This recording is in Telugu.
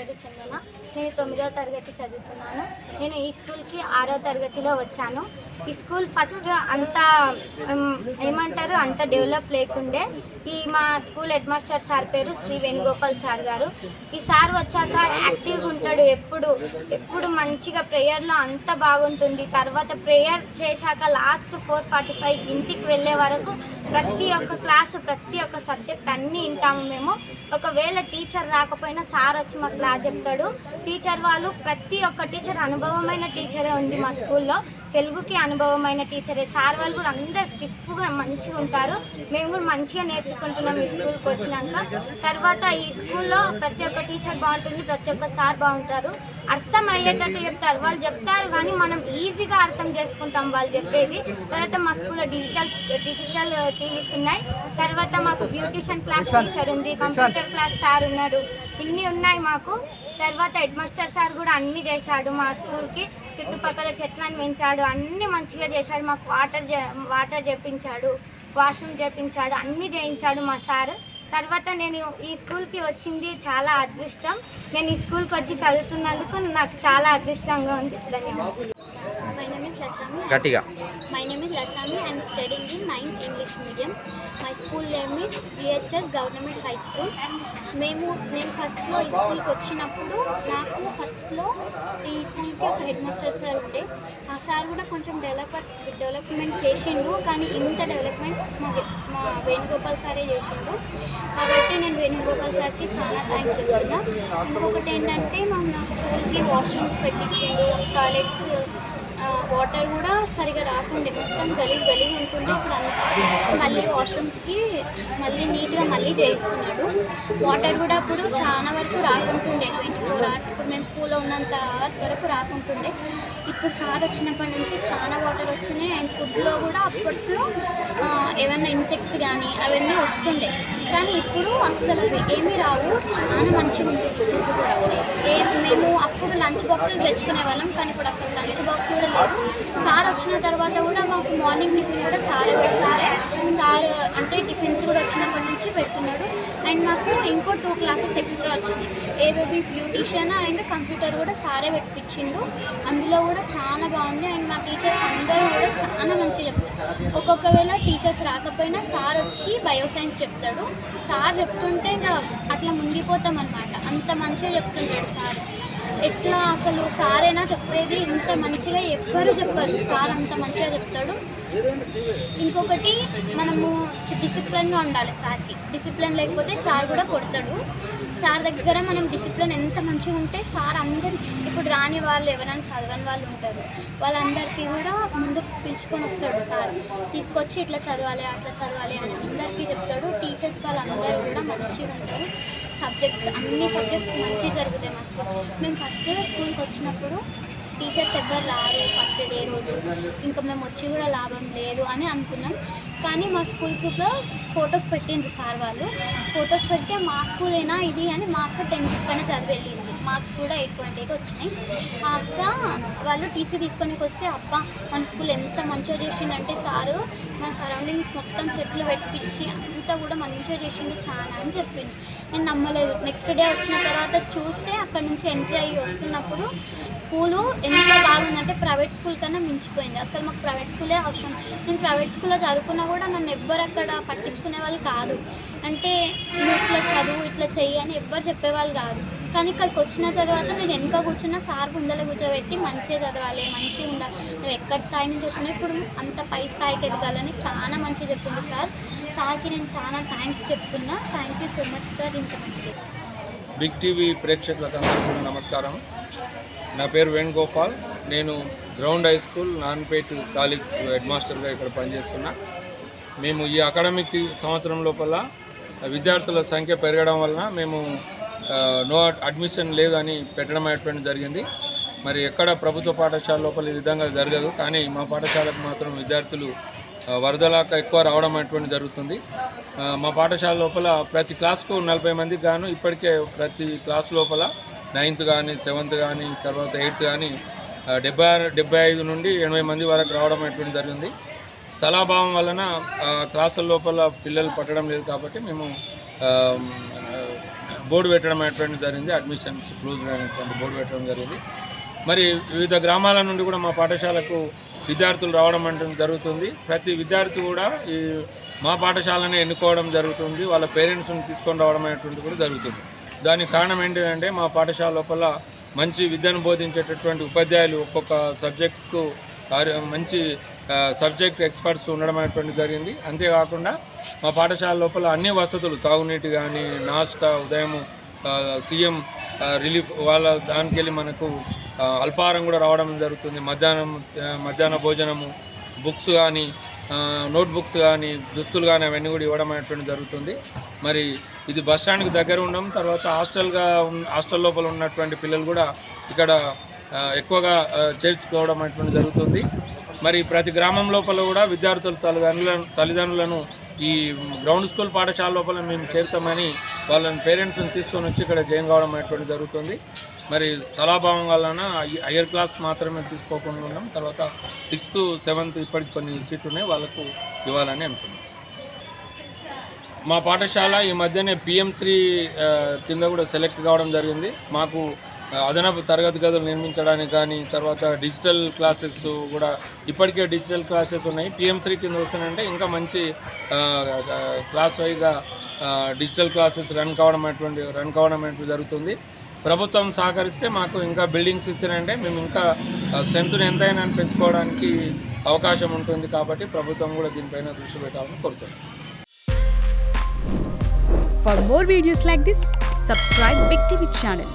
పేరు చందన. నేను 9వ తరగతి చదువుతున్నాను. నేను ఈ స్కూల్కి 6వ తరగతిలో వచ్చాను. ఈ స్కూల్ ఫస్ట్ అంతా ఏమంటారు అంత డెవలప్ లేకుండే. మా స్కూల్ హెడ్ మాస్టర్ సార్ పేరు శ్రీ వేణుగోపాల్ సార్ గారు. ఈ సార్ వచ్చాక యాక్టివ్గా ఉంటాడు. ఎప్పుడు మంచిగా ప్రేయర్లో అంత బాగుంటుంది. తర్వాత ప్రేయర్ చేశాక లాస్ట్ 4:45 ఇంటికి వెళ్ళే వరకు ప్రతి ఒక్క క్లాసు ప్రతి ఒక్క సబ్జెక్ట్ అన్నీ వింటాము మేము. ఒకవేళ టీచర్ రాకపోయినా సార్ వచ్చి మాకు క్లాస్ చెప్తాడు. టీచర్ వాళ్ళు ప్రతి ఒక్క టీచర్ అనుభవమైన టీచరే ఉంది మా స్కూల్లో. తెలుగుకి అనుభవమైన టీచరే. సార్ వాళ్ళు కూడా అందరు స్టిఫ్గా మంచిగా ఉంటారు. మేము కూడా మంచిగా నేర్చుకుంటున్నాం ఈ స్కూల్కి వచ్చినాక. తర్వాత ఈ స్కూల్లో ప్రతి ఒక్క టీచర్ బాగుంటుంది, ప్రతి ఒక్క సార్ బాగుంటారు. అర్థం అయ్యేటట్టు చెప్తారు. వాళ్ళు చెప్తారు కానీ మనం ఈజీగా అర్థం చేసుకుంటాం వాళ్ళు చెప్పేది. తర్వాత మా స్కూల్లో డిజిటల్ టీవీస్ ఉన్నాయి. తర్వాత మాకు బ్యూటిషియన్ క్లాస్ టీచర్ ఉంది, కంప్యూటర్ క్లాస్ సార్ ఉన్నాడు. ఇన్ని ఉన్నాయి మాకు. తర్వాత హెడ్ మాస్టర్ సార్ కూడా అన్నీ చేశాడు. మా స్కూల్కి చుట్టుపక్కల చెట్లను పెంచాడు, అన్నీ మంచిగా చేశాడు. మాకు వాటర్ చేపించాడు, వాష్రూమ్ చేపించాడు, అన్నీ చేయించాడు మా సార్. తర్వాత నేను ఈ స్కూల్కి వచ్చింది చాలా అదృష్టం. నేను ఈ స్కూల్కి వచ్చి చదువుతున్నందుకు నాకు చాలా అదృష్టంగా ఉంది. ధన్యవాదాలు. My name is Lachami. I am studying in 9th English medium. My school name is GHS Government High School. నేను ఫస్ట్లో ఈ స్కూల్కి వచ్చినప్పుడు నాకు ఫస్ట్లో ఈ స్కూల్కి ఒక హెడ్ మాస్టర్ సార్ ఉండే. ఆ సార్ కూడా కొంచెం డెవలప్మెంట్ చేసిండు, కానీ ఇంత డెవలప్మెంట్ మా వేణుగోపాల్ సారే చేసిండు. కాబట్టి నేను వేణుగోపాల్ సార్కి చాలా థ్యాంక్స్ చెప్తున్నా. ఇంకొకటి ఏంటంటే మా స్కూల్కి వాష్రూమ్స్ పెట్టించిండు, టాయిలెట్స్ వాటర్ కూడా సరిగా రాకుండే, మొత్తం గలీజ్ ఉంటుండే. ఇప్పుడు అంతా మళ్ళీ వాష్రూమ్స్కి మళ్ళీ నీట్గా మళ్ళీ చేయిస్తున్నాడు. వాటర్ కూడా అప్పుడు చాలా వరకు రాకుంటుండే, 24 hours. ఇప్పుడు మేము స్కూల్లో ఉన్నంత అవర్స్ వరకు రాకుంటుండే. ఇప్పుడు సార్ వచ్చినప్పటి నుంచి చాలా వాటర్ వస్తున్నాయి. అండ్ ఫుడ్లో కూడా అప్పట్లో ఏమైనా ఇన్సెక్ట్స్ కానీ అవన్నీ వస్తుండే, కానీ ఇప్పుడు అస్సలు అవి ఏమీ రావు. చాలా మంచిగా ఉంటుంది ఫుడ్ కూడా. మేము అప్పుడు లంచ్ బాక్సెస్ తెచ్చుకునే వాళ్ళం, కానీ ఇప్పుడు అసలు లంచ్ బాక్స్ కూడా లేదు. సార్ వచ్చిన తర్వాత కూడా మాకు మార్నింగ్ టిఫిన్ కూడా సారే పెడుతుండే. సార్ అంటే టిఫిన్స్ కూడా వచ్చినప్పటి నుంచి పెడుతున్నాడు. అండ్ మాకు ఇంకో 2 క్లాసెస్ ఎక్స్ట్రా వచ్చినాయి. ఏవేవి బ్యూటిషియన్ అండ్ కంప్యూటర్ కూడా సారే పెట్టించిండు. అందులో కూడా చాలా బాగుంది. అండ్ మా టీచర్స్ అందరూ కూడా చాలా మంచిగా చెప్తారు. ఒక్కొక్కవేళ టీచర్స్ రాకపోయినా సార్ వచ్చి బయోసైన్స్ చెప్తాడు. సార్ చెప్తుంటే ఇంకా అట్లా మునిగిపోతాం అన్నమాట, అంత మంచిగా చెప్తుంటాడు సార్. ఎట్లా అసలు సారేనా చెప్పేది, ఇంత మంచిగా ఎవ్వరు చెప్పరు, సార్ అంత మంచిగా చెప్తాడు. ఇంకొకటి మనము డిసిప్లిన్గా ఉండాలి. సార్కి డిసిప్లిన్ లేకపోతే సార్ కూడా కొడతాడు. సార్ దగ్గర మనం డిసిప్లిన్ ఎంత మంచిగా ఉంటే సార్ అందరు ఇప్పుడు రాని వాళ్ళు ఎవరైనా చదవని వాళ్ళు ఉంటారు, వాళ్ళందరికీ కూడా ముందుకు పిలుచుకొని వస్తాడు సార్. తీసుకొచ్చి ఇట్లా చదవాలి అట్లా చదవాలి అని అందరికీ చెప్తాడు. టీచర్స్ వాళ్ళందరూ కూడా మంచిగా ఉంటారు. అన్ని సబ్జెక్ట్స్ మంచిగా జరుగుతాయి మా స్కూల్. మేము ఫస్ట్ స్కూల్కి వచ్చినప్పుడు టీచర్స్ ఎవ్వరు రారు ఫస్ట్ డే రోజు, ఇంకా మేము వచ్చి కూడా లాభం లేదు అని అనుకున్నాం. కానీ మా స్కూల్ గ్రూప్లో ఫొటోస్ పెట్టిండ్రు సార్ వాళ్ళు. ఫొటోస్ పెడితే మా స్కూలేనా ఇది అని మా అక్క 10th కన్నా చదివి వెళ్ళింది. మార్క్స్ కూడా 8.8 వచ్చినాయి. ఆ అక్క వాళ్ళు టీసీ తీసుకొని వస్తే, అబ్బా మన స్కూల్ ఎంత మంచిగా చేసిండంటే సారు, మన సరౌండింగ్స్ మొత్తం చెట్లు పెట్టించి అంతా కూడా మంచిగా చేసిండు చాలా అని చెప్పింది. నేను నమ్మలేదు. నెక్స్ట్ డే వచ్చిన తర్వాత చూస్తే అక్కడ నుంచి ఎంట్రీ అయ్యి వస్తున్నప్పుడు స్కూలు ఎంత బాగుందంటే ప్రైవేట్ స్కూల్ కన్నా మించిపోయింది. అసలు మాకు ప్రైవేట్ స్కూలే అవసరం. నేను ప్రైవేట్ స్కూల్లో చదువుకున్నా కూడా నన్ను ఎవ్వరు అక్కడ పట్టించుకునే వాళ్ళు కాదు. అంటే నువ్వు ఇట్లా చదువు ఇట్లా చెయ్యి అని ఎవ్వరు చెప్పేవాళ్ళు కాదు. కానీ ఇక్కడికి వచ్చిన తర్వాత నేను వెనక కూర్చున్న సార్ ముందర కూర్చోబెట్టి మంచిగా చదవాలి, మంచిగా ఉండాలి, నువ్వు ఎక్కడి స్థాయి నుంచి వచ్చినా ఇప్పుడు అంత పై స్థాయికి ఎదగాలని చాలా మంచిగా చెప్పిండు సార్. సార్కి నేను చాలా థ్యాంక్స్ చెప్తున్నా. Thank you so much sir, ఇంత మంచిది. బిగ్ టీవీ ప్రేక్షకులకు అందరికీ నమస్కారం. నా పేరు వేణుగోపాల్. నేను ground high school Nanpet college head మాస్టర్గా ఇక్కడ పనిచేస్తున్నా. మేము ఈ అకాడమిక్ సంవత్సరం లోపల విద్యార్థుల సంఖ్య పెరగడం వలన మేము నో అడ్మిషన్ లేదని పెట్టడం అనేటువంటి జరిగింది. మరి ఎక్కడ ప్రభుత్వ పాఠశాల లోపల ఈ విధంగా జరగదు, కానీ మా పాఠశాలకు మాత్రం విద్యార్థులు వరదలాగా ఎక్కువ రావడం అనేటువంటి జరుగుతుంది. మా పాఠశాల లోపల ప్రతి క్లాస్కు 40 మందికి గాను ఇప్పటికే ప్రతి క్లాస్ లోపల 9th కానీ 7th కానీ తర్వాత 8th కానీ 75 నుండి 80 మంది వరకు రావడం అనేటువంటి జరిగింది. స్థలాభావం వలన క్లాసుల లోపల పిల్లలు పట్టడం లేదు కాబట్టి మేము బోర్డు పెట్టడం అనేటువంటి జరిగింది. అడ్మిషన్స్ క్లోజ్ అనేటువంటి బోర్డు పెట్టడం జరిగింది. మరి వివిధ గ్రామాల నుండి కూడా మా పాఠశాలకు విద్యార్థులు రావడం అంటే జరుగుతుంది. ప్రతి విద్యార్థి కూడా ఈ మా పాఠశాలనే ఎన్నుకోవడం జరుగుతుంది. వాళ్ళ పేరెంట్స్ని తీసుకొని రావడం అనేటువంటి కూడా జరుగుతుంది. దానికి కారణం ఏంటంటే మా పాఠశాల లోపల మంచి విద్యను బోధించేటటువంటి ఉపాధ్యాయులు ఒక్కొక్క సబ్జెక్టుకు మంచి సబ్జెక్ట్ ఎక్స్పర్ట్స్ ఉండడం అనేటువంటి జరిగింది. అంతేకాకుండా మా పాఠశాల లోపల అన్ని వసతులు, తాగునీటి కానీ, నాస్కా, ఉదయం సీఎం రిలీఫ్ వాళ్ళ దానికి వెళ్ళి మనకు అల్పాహారం కూడా రావడం జరుగుతుంది. మధ్యాహ్న భోజనము, బుక్స్ కానీ, నోట్బుక్స్ కానీ, దుస్తులు కానీ అవన్నీ కూడా ఇవ్వడం అనేటువంటి జరుగుతుంది. మరి ఇది బస్ స్టాండ్కి దగ్గర ఉండడం, తర్వాత హాస్టల్ లోపల ఉన్నటువంటి పిల్లలు కూడా ఇక్కడ ఎక్కువగా చేర్చుకోవడం అనేటువంటి జరుగుతుంది. మరి ప్రతి గ్రామం లోపల కూడా విద్యార్థుల తల్లిదండ్రులను ఈ గ్రౌండ్ స్కూల్ పాఠశాల లోపల మేము చేరుతామని వాళ్ళని పేరెంట్స్ని తీసుకొని వచ్చి ఇక్కడ జాయిన్ కావడం అనేటువంటి జరుగుతుంది. మరి తలాభావం వలన హయ్యర్ క్లాస్ మాత్రమే తీసుకోకుండా ఉన్నాం. తర్వాత 6th 7th ఇప్పటికి కొన్ని సీట్లు ఉన్నాయి, వాళ్ళకు ఇవ్వాలని అనుకున్నాం. మా పాఠశాల ఈ మధ్యనే PM3 కింద కూడా సెలెక్ట్ కావడం జరిగింది. మాకు అదనపు తరగతి గదులు నిర్మించడానికి కానీ, తర్వాత డిజిటల్ క్లాసెస్ కూడా ఇప్పటికే డిజిటల్ క్లాసెస్ ఉన్నాయి. PM3 కింద వస్తానంటే ఇంకా మంచి క్లాస్ వైజ్గా డిజిటల్ క్లాసెస్ రన్ కావడం అనేటువంటి జరుగుతుంది. ప్రభుత్వం సహకరిస్తే మాకు ఇంకా బిల్డింగ్స్ ఇస్తారంటే మేము ఇంకా స్ట్రెంత్ని ఎంతైనా పెంచుకోవడానికి అవకాశం ఉంటుంది. కాబట్టి ప్రభుత్వం కూడా దీనిపైన దృష్టి పెట్టాలని కోరుతున్నాం. For more videos like this, subscribe Big TV channel.